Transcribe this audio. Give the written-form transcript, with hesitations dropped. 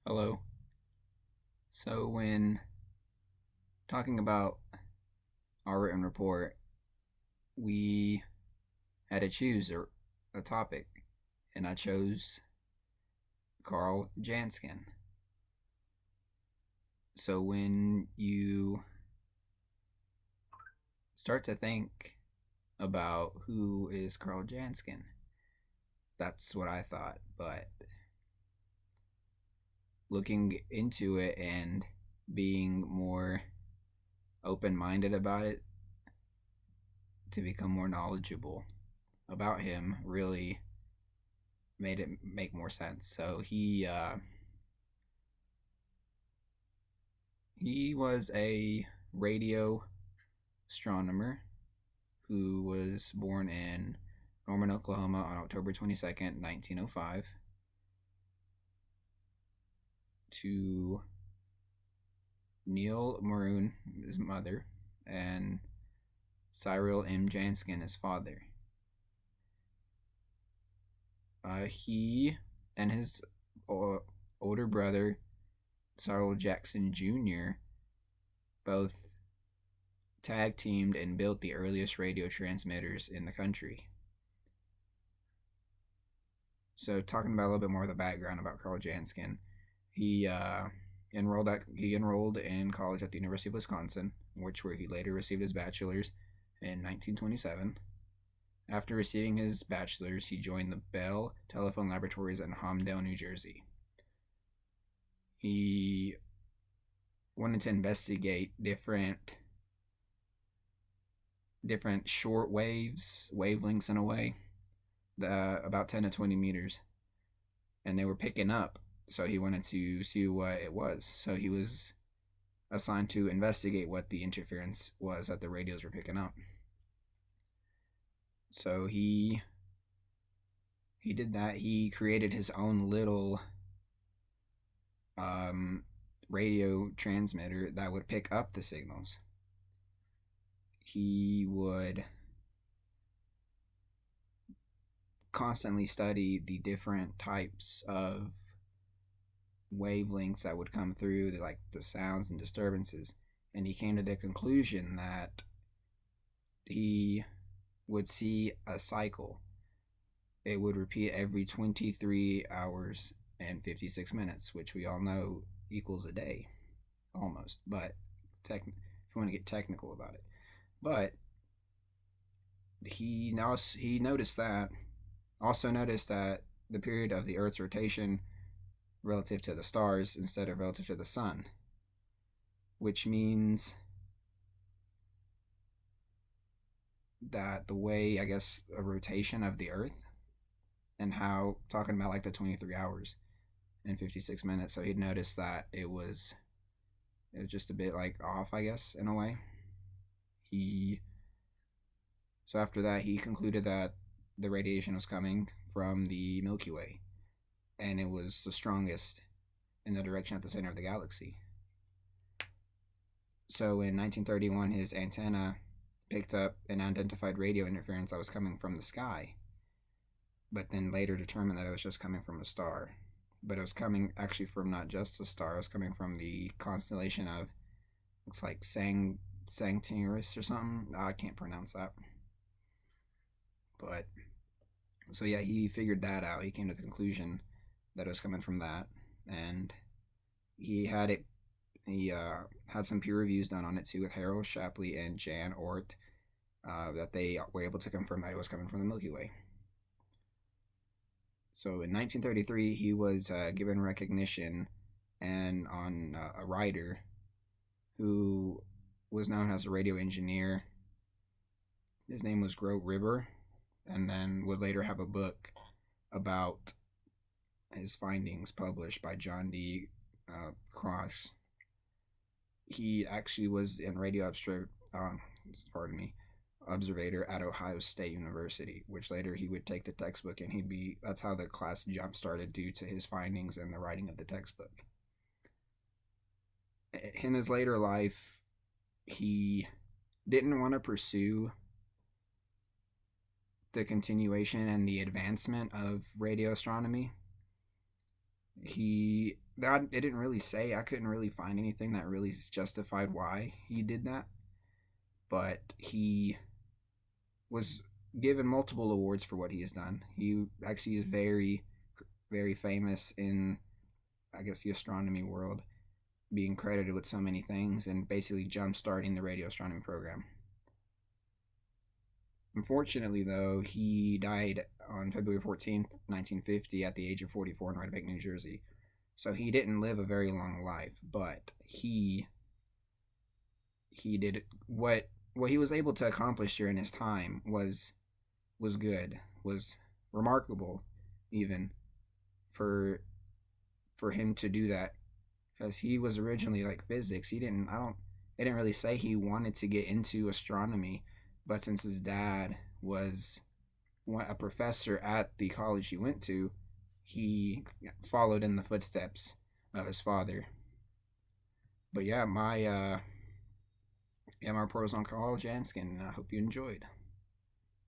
Hello. So, when talking about our written report, we had to choose a topic, and I chose Karl Janskin. So, when you start to think about who is Karl Janskin, that's what I thought. But looking into it and being more open minded about it to become more knowledgeable about him really made it make more sense. So he was a radio astronomer who was born in Norman, Oklahoma on October 22nd, 1905 to Neil Maroon, his mother, and Cyril M. Janskin, his father. He and his older brother, Cyril Jackson Jr., both tag teamed and built the earliest radio transmitters in the country. So, talking about a little bit more of the background about Karl Janskin, he enrolled in college at the University of Wisconsin, where he later received his bachelor's in 1927. After receiving his bachelor's, he joined the Bell Telephone Laboratories in Holmdel, New Jersey. He wanted to investigate different short wavelengths in a way, about 10 to 20 meters, and they were picking up. So he wanted to see what it was. So he was assigned to investigate what the interference was that the radios were picking up. So he did that. He created his own little radio transmitter that would pick up the signals. He would constantly study the different types of wavelengths that would come through, like the sounds and disturbances, and he came to the conclusion that he would see a cycle. It would repeat every 23 hours and 56 minutes, which we all know equals a day, almost. But if you want to get technical about it, but he noticed that also noticed that the period of the Earth's rotation relative to the stars instead of relative to the sun, which means that the way, I guess, a rotation of the Earth, and how, talking about like the 23 hours and 56 minutes, so he'd noticed that it was just a bit like off, I guess, in a way. So after that, he concluded that the radiation was coming from the Milky Way, and it was the strongest in the direction at the center of the galaxy. So in 1931, his antenna picked up and identified radio interference that was coming from the sky, but then later determined that it was just coming from a star. But it was coming actually from not just a star, it was coming from the constellation of, looks like Sanctinus or something. I can't pronounce that. But, so yeah, he figured that out. He came to the conclusion that it was coming from that. And he had some peer reviews done on it too with Harold Shapley and Jan Oort, that they were able to confirm that it was coming from the Milky Way. So in 1933, he was given recognition and on a writer who was known as a radio engineer. His name was Grote Ribber, and then would later have a book about his findings published by John D. Cross. He actually was in radio observator at Ohio State University, which later he would take the textbook, and that's how the class jump started due to his findings and the writing of the textbook. In his later life, he didn't want to pursue the continuation and the advancement of radio astronomy. He that it didn't really say. I couldn't really find anything that really justified why he did that. But he was given multiple awards for what he has done. He actually is very, very famous in, I guess, the astronomy world, being credited with so many things and basically jump starting the radio astronomy program. Unfortunately, though, he died on February 14th, 1950, at the age of 44 in Rhinebeck, New Jersey. So he didn't live a very long life, but he did what he was able to accomplish during his time was good, was remarkable, even for him to do that, because he was originally like physics. He didn't. I don't. They didn't really say he wanted to get into astronomy, but since his dad was a professor at the college he went to, he followed in the footsteps of his father. But yeah, my report was on Karl Jansky, and I hope you enjoyed.